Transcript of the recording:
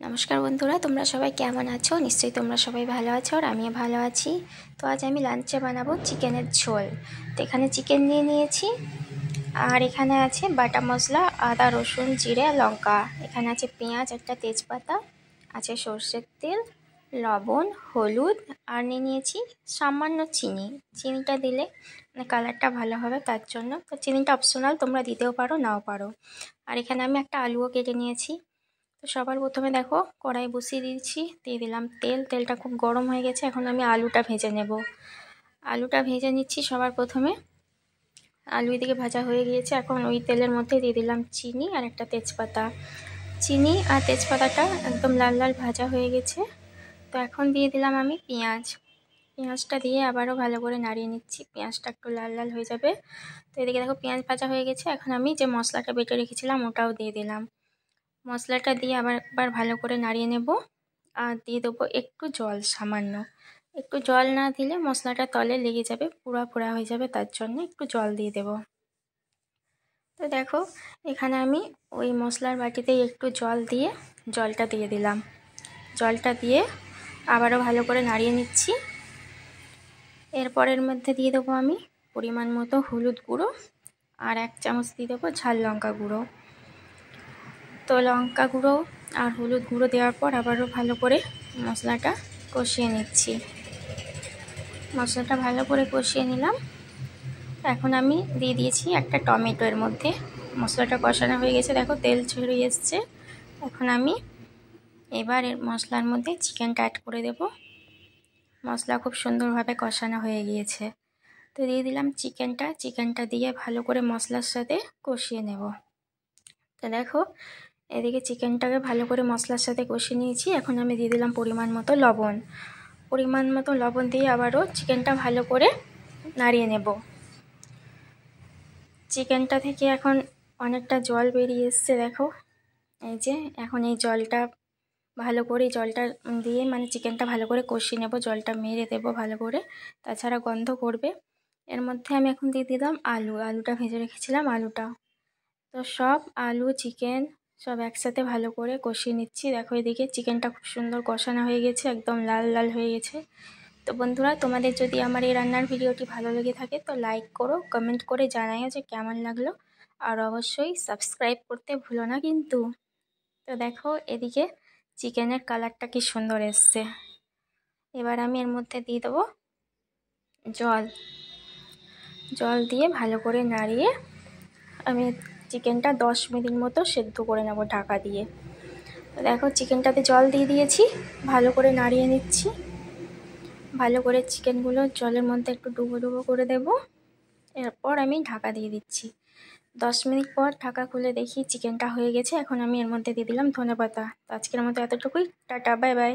নমস্কার বন্ধুরা, তোমরা সবাই কেমন আছো? নিশ্চয়ই তোমরা সবাই ভালো আছো আর আমিও ভালো আছি। তো আজ আমি লাঞ্চে বানাবো চিকেনের ঝোল। তো এখানে চিকেন নিয়ে নিয়েছি আর এখানে আছে বাটা মশলা, আদা রসুন জিরে লঙ্কা, এখানে আছে পেঁয়াজ, একটা তেজপাতা, আছে সর্ষের তেল, লবণ, হলুদ আর নিয়ে নিয়েছি সামান্য চিনি। চিনিটা দিলে মানে কালারটা ভালো হবে তার জন্য। তো চিনিটা অপশনাল, তোমরা দিতেও পারো নাও পারো। আর এখানে আমি একটা আলুও কেটে নিয়েছি। তো সবার প্রথমে দেখো কড়াই বসিয়ে দিয়েছি, দিয়ে দিলাম তেল। তেলটা খুব গরম হয়ে গেছে, এখন আমি আলুটা ভেজে নেব। আলুটা ভেজে নিচ্ছি সবার প্রথমে। আলু এদিকে ভাজা হয়ে গিয়েছে, এখন ওই তেলের মধ্যে দিয়ে দিলাম চিনি আর একটা তেজপাতা। চিনি আর তেজপাতাটা একদম লাল লাল ভাজা হয়ে গেছে। তো এখন দিয়ে দিলাম আমি পেঁয়াজ। পেঁয়াজটা দিয়ে আবারও ভালো করে নাড়িয়ে নিচ্ছি, পেঁয়াজটা একটু লাল লাল হয়ে যাবে। তো এদিকে দেখো পেঁয়াজ ভাজা হয়ে গেছে, এখন আমি যে মশলাটা বেটে রেখেছিলাম ওটাও দিয়ে দিলাম। মশলাটা দিয়ে আবার একবার ভালো করে নাড়িয়ে নেব আর দিয়ে দেবো একটু জল, সামান্য একটু জল। না দিলে মশলাটা তলে লেগে যাবে, পুড়া পোড়া হয়ে যাবে, তার জন্য একটু জল দিয়ে দেব। তো দেখো এখানে আমি ওই মশলার বাটিতেই একটু জল দিয়ে জলটা দিয়ে দিলাম। জলটা দিয়ে আবারও ভালো করে নাড়িয়ে নিচ্ছি। এরপরের মধ্যে দিয়ে দেবো আমি পরিমাণ মতো হলুদ গুঁড়ো আর 1 চামচ দিয়ে দেবো ঝাল লঙ্কা গুঁড়ো। তো লঙ্কা গুঁড়ো আর হলুদ গুঁড়ো দেওয়ার পর আবারও ভালো করে মশলাটা কষিয়ে নিচ্ছি। মশলাটা ভালো করে কষিয়ে নিলাম। এখন আমি দিয়ে দিয়েছি একটা টমেটো এর মধ্যে। মশলাটা কষানো হয়ে গেছে, দেখো তেল ছেড়ে এসছে। এখন আমি এবার এর মশলার মধ্যে চিকেনটা অ্যাড করে দেব। মশলা খুব সুন্দরভাবে কষানো হয়ে গিয়েছে, তো দিয়ে দিলাম চিকেনটা। চিকেনটা দিয়ে ভালো করে মশলার সাথে কষিয়ে নেব। তো দেখো এদিকে চিকেনটাকে ভালো করে মশলার সাথে কষিয়ে নিয়েছি। এখন আমি দিয়ে দিলাম পরিমাণ মতো লবণ। পরিমাণ মতো লবণ দিয়ে আবারও চিকেনটা ভালো করে নাড়িয়ে নেব। চিকেনটা থেকে এখন অনেকটা জল বেরিয়ে এসছে, দেখো এই যে। এখন এই জলটা ভালো করে জলটা দিয়ে মানে চিকেনটা ভালো করে কষিয়ে নেব, জলটা মেরে দেবো ভালো করে, তাছাড়া গন্ধ করবে। এর মধ্যে আমি এখন দিয়ে দিলাম আলুটা ভেজে রেখেছিলাম আলুটা। তো সব আলু চিকেন সব একসাথে ভালো করে কষিয়ে নিচ্ছি। দেখো এদিকে চিকেনটা খুব সুন্দর কষানো হয়ে গেছে, একদম লাল লাল হয়ে গেছে। তো বন্ধুরা, তোমাদের যদি আমার এই রান্নার ভিডিওটি ভালো লেগে থাকে তো লাইক করো, কমেন্ট করে জানাও যে কেমন লাগলো, আর অবশ্যই সাবস্ক্রাইব করতে ভুলো না কিন্তু। তো দেখো এদিকে চিকেনের কালারটা কি সুন্দর এসছে। এবার আমি এর মধ্যে দিয়ে দেবো জল দিয়ে ভালো করে নাড়িয়ে আমি চিকেনটা 10 মিনিট মতো সেদ্ধ করে নেব ঢাকা দিয়ে। তো দেখো চিকেনটাতে জল দিয়ে দিয়েছি, ভালো করে নাড়িয়ে নিচ্ছি। ভালো করে চিকেনগুলো জলের মধ্যে একটু ডুবো ডুবো করে দেব। এরপর আমি ঢাকা দিয়ে দিচ্ছি। 10 মিনিট পর ঢাকা খুলে দেখি চিকেনটা হয়ে গেছে। এখন আমি এর মধ্যে দিয়ে দিলাম ধনেপাতা। তো আজকের মতো এতটুকুই, টাটা, বাই বাই।